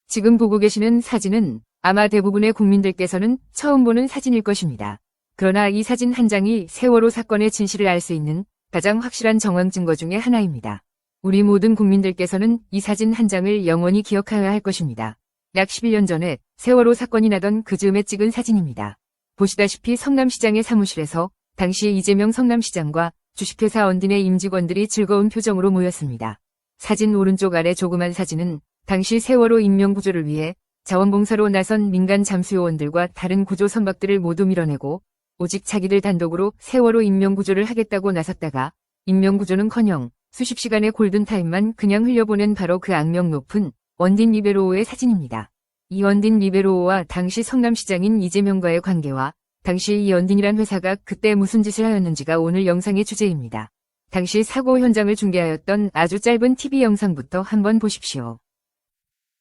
지금 보고 계시는 사진은 아마 대부분의 국민들께서는 처음 보는 사진일 것입니다. 그러나 이 사진 한 장이 세월호 사건의 진실을 알 수 있는 가장 확실한 정황 증거 중의 하나입니다. 우리 모든 국민들께서는 이 사진 한 장을 영원히 기억해야 할 것입니다. 약 11년 전에 세월호 사건이 나던 그 즈음에 찍은 사진입니다. 보시다시피 성남시장의 사무실에서 당시 이재명 성남시장과 주식회사 언딘의 임직원들이 즐거운 표정으로 모였습니다. 사진 오른쪽 아래 조그만 사진은 당시 세월호 인명구조를 위해 자원봉사로 나선 민간 잠수요원들과 다른 구조 선박들을 모두 밀어내고 오직 자기들 단독으로 세월호 인명구조를 하겠다고 나섰다가 인명구조는커녕 수십 시간의 골든타임만 그냥 흘려보낸 바로 그 악명 높은 언딘 리베로우의 사진입니다. 이 언딘 리베로우와 당시 성남시장인 이재명과의 관계와 당시 이 언딘이란 회사가 그때 무슨 짓을 하였는지가 오늘 영상의 주제입니다. 당시 사고 현장을 중계하였던 아주 짧은 TV 영상부터 한번 보십시오.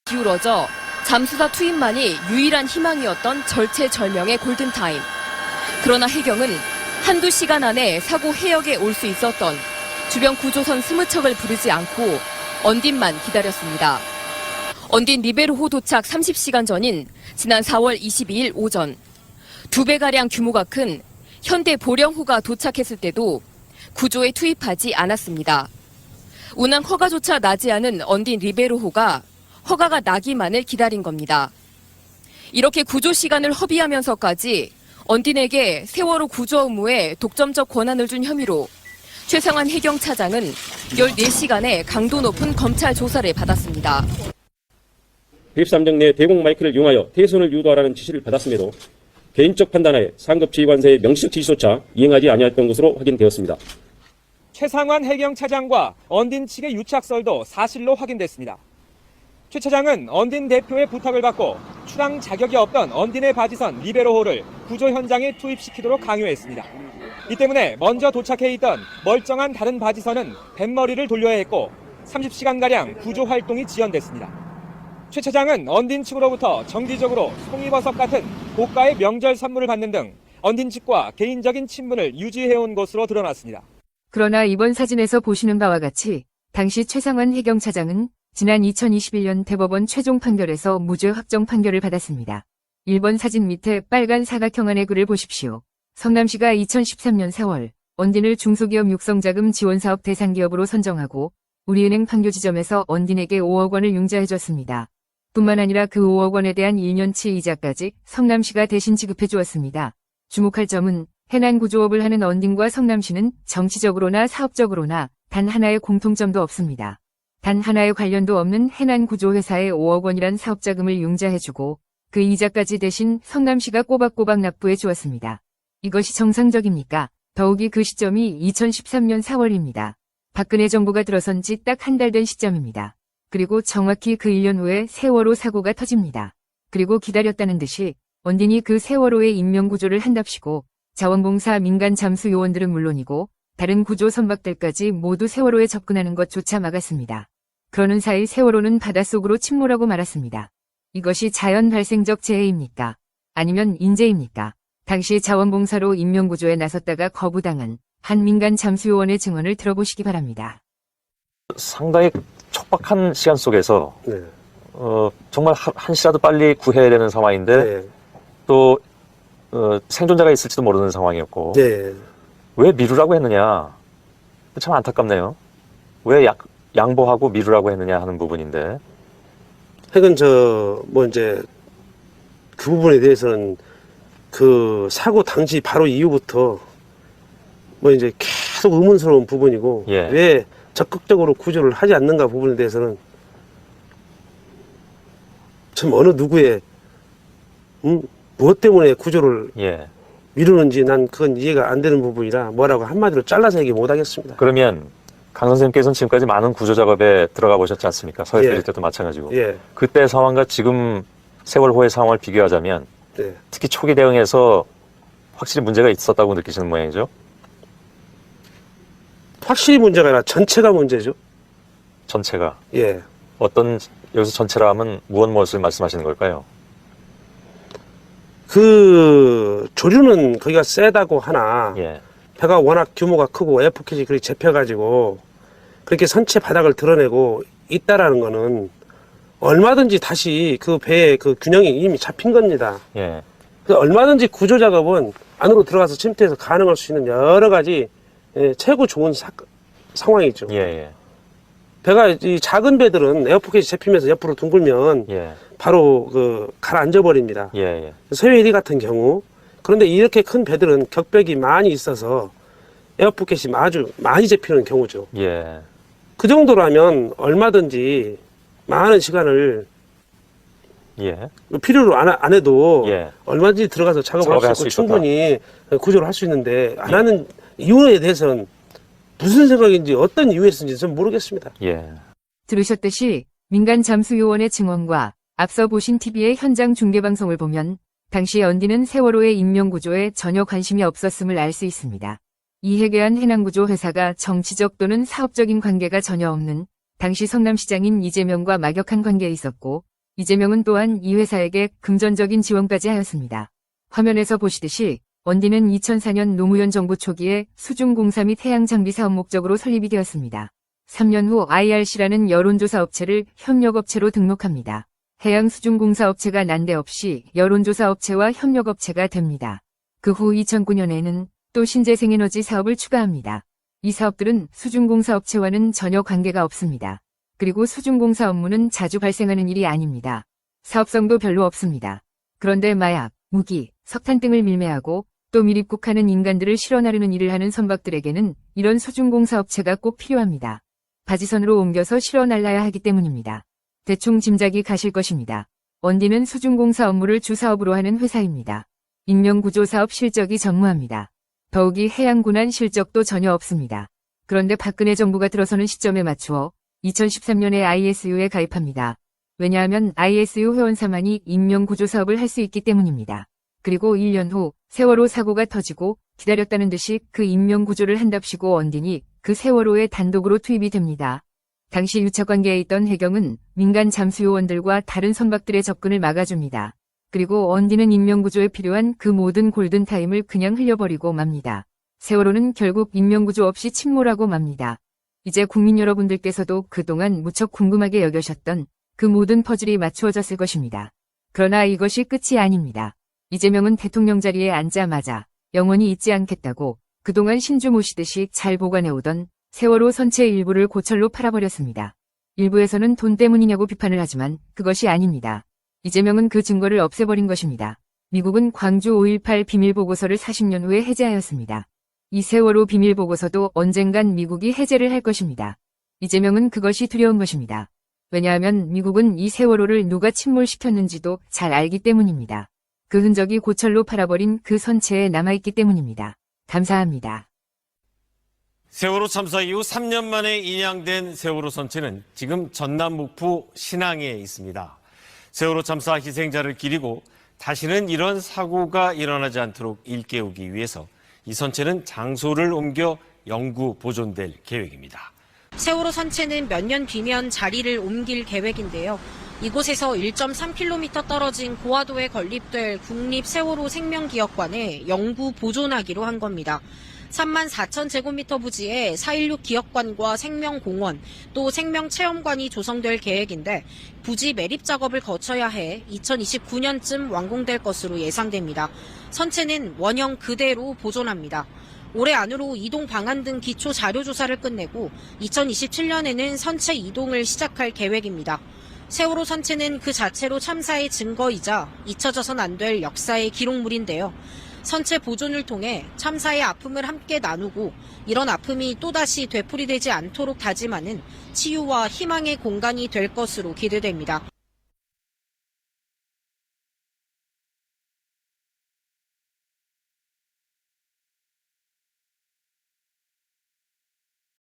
기울어져 잠수사 투입만이 유일한 희망이었던 절체절명의 골든타임. 그러나 해경은 한두 시간 안에 사고 해역에 올 수 있었던 주변 구조선 20척을 부르지 않고 언딘만 기다렸습니다. 언딘 리베로호 도착 30시간 전인 지난 4월 22일 오전 2배가량 규모가 큰 현대 보령호가 도착했을 때도 구조에 투입하지 않았습니다. 운항 허가조차 나지 않은 언딘 리베로호가 허가가 나기만을 기다린 겁니다. 이렇게 구조 시간을 허비하면서까지 언딘에게 세월호 구조 업무에 독점적 권한을 준 혐의로 최상환 해경차장은 14시간의 강도 높은 검찰 조사를 받았습니다. 113정 내 대공 마이크를 이용하여 태선을 유도하라는 지시를 받았음에도 개인적 판단하에 상급 지휘관사의 명시적 지시조차 이행하지 아니했던 것으로 확인되었습니다. 최상환 해경차장과 언딘 측의 유착설도 사실로 확인됐습니다. 최 차장은 언딘 대표의 부탁을 받고 출항 자격이 없던 언딘의 바지선 리베로호를 구조 현장에 투입시키도록 강요했습니다. 이 때문에 먼저 도착해 있던 멀쩡한 다른 바지선은 뱃머리를 돌려야 했고 30시간가량 구조 활동이 지연됐습니다. 최 차장은 언딘 측으로부터 정기적으로 송이버섯 같은 고가의 명절 선물을 받는 등 언딘 측과 개인적인 친분을 유지해온 것으로 드러났습니다. 그러나 이번 사진에서 보시는 바와 같이 당시 최상환 해경차장은 지난 2021년 대법원 최종 판결에서 무죄 확정 판결을 받았습니다. 1번 사진 밑에 빨간 사각형 안의 글을 보십시오. 성남시가 2013년 4월 언딘을 중소기업 육성자금 지원사업 대상기업으로 선정하고 우리은행 판교 지점에서 언딘에게 5억 원을 융자해줬습니다. 뿐만 아니라 그 5억 원에 대한 1년치 이자까지 성남시가 대신 지급해 주었습니다. 주목할 점은 해난 구조업을 하는 언딘과 성남시는 정치적으로나 사업적으로나 단 하나의 공통점도 없습니다. 단 하나의 관련도 없는 해난 구조회사에 5억 원이란 사업자금을 융자해주고 그 이자까지 대신 성남시가 꼬박꼬박 납부해 주었습니다. 이것이 정상적입니까? 더욱이 그 시점이 2013년 4월입니다. 박근혜 정부가 들어선 지 딱 한 달 된 시점입니다. 그리고 정확히 그 1년 후에 세월호 사고가 터집니다. 그리고 기다렸다는 듯이 언딘이 그 세월호의 인명구조를 한답시고 자원봉사 민간 잠수 요원들은 물론이고 다른 구조 선박들까지 모두 세월호에 접근하는 것조차 막았습니다. 그러는 사이 세월호는 바닷속으로 침몰하고 말았습니다. 이것이 자연 발생적 재해입니까? 아니면 인재입니까? 당시 자원봉사로 인명구조에 나섰다가 거부당한 한 민간 잠수요원의 증언을 들어보시기 바랍니다. 상당히 촉박한 시간 속에서 네. 정말 한시라도 빨리 구해야 되는 상황인데 네. 또 생존자가 있을지도 모르는 상황이었고 네. 왜 미루라고 했느냐 참 안타깝네요. 왜 양보하고 미루라고 했느냐 하는 부분인데 하여간 이제 그 부분에 대해서는 그 사고 당시 바로 이후부터 이제 계속 의문스러운 부분이고 예. 왜 적극적으로 구조를 하지 않는가 부분에 대해서는 참 어느 누구의 무엇 때문에 구조를 예. 미루는지 난 그건 이해가 안 되는 부분이라 뭐라고 한마디로 잘라서 얘기 못 하겠습니다. 그러면 강 선생님께서는 지금까지 많은 구조 작업에 들어가 보셨지 않습니까? 서해 예. 페리 때도 마찬가지고 예. 그때 상황과 지금 세월호의 상황을 비교하자면 네. 특히 초기 대응에서 확실히 문제가 있었다고 느끼시는 모양이죠? 확실히 문제가 아니라 전체가 문제죠. 전체가. 예. 여기서 전체라 하면 무엇을 말씀하시는 걸까요? 그 조류는 거기가 세다고 하나 예. 배가 워낙 규모가 크고 에어포켓이 그렇게 잡혀가지고 그렇게 선체 바닥을 드러내고 있다라는 거는 얼마든지 다시 그 배의 그 균형이 이미 잡힌 겁니다. 예. 그래서 얼마든지 구조 작업은 안으로 들어가서 침투해서 가능할 수 있는 여러 가지 최고 좋은 상황이죠. 예, 예. 배가 이 작은 배들은 에어포켓이 잡히면서 옆으로 둥글면 예. 바로 그 가라앉아 버립니다. 예, 예. 소요일이 같은 경우. 그런데 이렇게 큰 배들은 격벽이 많이 있어서 에어포켓이 아주 많이 잡히는 경우죠. 예. 그 정도라면 얼마든지 많은 시간을 예. 필요로 안 해도 예. 얼마든지 들어가서 작업을 할 수 있고 있었다. 충분히 구조를 할 수 있는데 안 하는 이유에 대해서는 무슨 생각인지 어떤 이유에서인지 전 모르겠습니다. 예. 들으셨듯이 민간 잠수요원의 증언과 앞서 보신 TV의 현장 중계방송을 보면 당시 언디는 세월호의 인명구조에 전혀 관심이 없었음을 알 수 있습니다. 이해계한 해남구조 회사가 정치적 또는 사업적인 관계가 전혀 없는 당시 성남시장인 이재명과 막역한 관계에 있었고 이재명은 또한 이 회사에게 금전적인 지원까지 하였습니다. 화면에서 보시듯이 언디는 2004년 노무현 정부 초기에 수중공사 및 해양장비 사업 목적으로 설립이 되었습니다. 3년 후 IRC라는 여론조사 업체를 협력업체로 등록합니다. 해양수중공사 업체가 난데없이 여론조사 업체와 협력업체가 됩니다. 그 후 2009년에는 또 신재생에너지 사업을 추가합니다. 이 사업들은 수중공사 업체와는 전혀 관계가 없습니다. 그리고 수중공사 업무는 자주 발생하는 일이 아닙니다. 사업성도 별로 없습니다. 그런데 마약, 무기, 석탄 등을 밀매하고 또 밀입국하는 인간들을 실어 나르는 일을 하는 선박들에게는 이런 수중공사 업체가 꼭 필요합니다. 바지선으로 옮겨서 실어 날라야 하기 때문입니다. 대충 짐작이 가실 것입니다. 언디는 수중공사 업무를 주사업으로 하는 회사입니다. 인명구조사업 실적이 전무합니다. 더욱이 해양군안 실적도 전혀 없습니다. 그런데 박근혜 정부가 들어서는 시점에 맞추어 2013년에 ISU에 가입합니다. 왜냐하면 ISU 회원사만이 인명구조사업을 할 수 있기 때문입니다. 그리고 1년 후 세월호 사고가 터지고 기다렸다는 듯이 그 인명구조를 한답시고 언딘이 그 세월호에 단독으로 투입이 됩니다. 당시 유착관계에 있던 해경은 민간 잠수요원들과 다른 선박들의 접근을 막아줍니다. 그리고 언디는 인명구조에 필요한 그 모든 골든타임을 그냥 흘려버리고 맙니다. 세월호는 결국 인명구조 없이 침몰하고 맙니다. 이제 국민 여러분들께서도 그동안 무척 궁금하게 여겨셨던 그 모든 퍼즐이 맞추어졌을 것입니다. 그러나 이것이 끝이 아닙니다. 이재명은 대통령 자리에 앉자마자 영원히 잊지 않겠다고 그동안 신주 모시듯이 잘 보관해오던 세월호 선체 일부를 고철로 팔아버렸습니다. 일부에서는 돈 때문이냐고 비판을 하지만 그것이 아닙니다. 이재명은 그 증거를 없애버린 것입니다. 미국은 광주 5.18 비밀보고서를 40년 후에 해제하였습니다. 이 세월호 비밀보고서도 언젠간 미국이 해제를 할 것입니다. 이재명은 그것이 두려운 것입니다. 왜냐하면 미국은 이 세월호를 누가 침몰시켰는지도 잘 알기 때문입니다. 그 흔적이 고철로 팔아버린 그 선체에 남아있기 때문입니다. 감사합니다. 세월호 참사 이후 3년 만에 인양된 세월호 선체는 지금 전남 목포 신항에 있습니다. 세월호 참사 희생자를 기리고 다시는 이런 사고가 일어나지 않도록 일깨우기 위해서 이 선체는 장소를 옮겨 영구 보존될 계획입니다. 세월호 선체는 몇 년 뒤면 자리를 옮길 계획인데요. 이곳에서 1.3km 떨어진 고화도에 건립될 국립세월호 생명기억관에 영구 보존하기로 한 겁니다. 34,000제곱미터 부지에 4.16 기억관과 생명공원, 또 생명체험관이 조성될 계획인데 부지 매립 작업을 거쳐야 해 2029년쯤 완공될 것으로 예상됩니다. 선체는 원형 그대로 보존합니다. 올해 안으로 이동 방안 등 기초 자료 조사를 끝내고 2027년에는 선체 이동을 시작할 계획입니다. 세월호 선체는 그 자체로 참사의 증거이자 잊혀져선 안 될 역사의 기록물인데요. 선체 보존을 통해 참사의 아픔을 함께 나누고 이런 아픔이 또다시 되풀이되지 않도록 다짐하는 치유와 희망의 공간이 될 것으로 기대됩니다.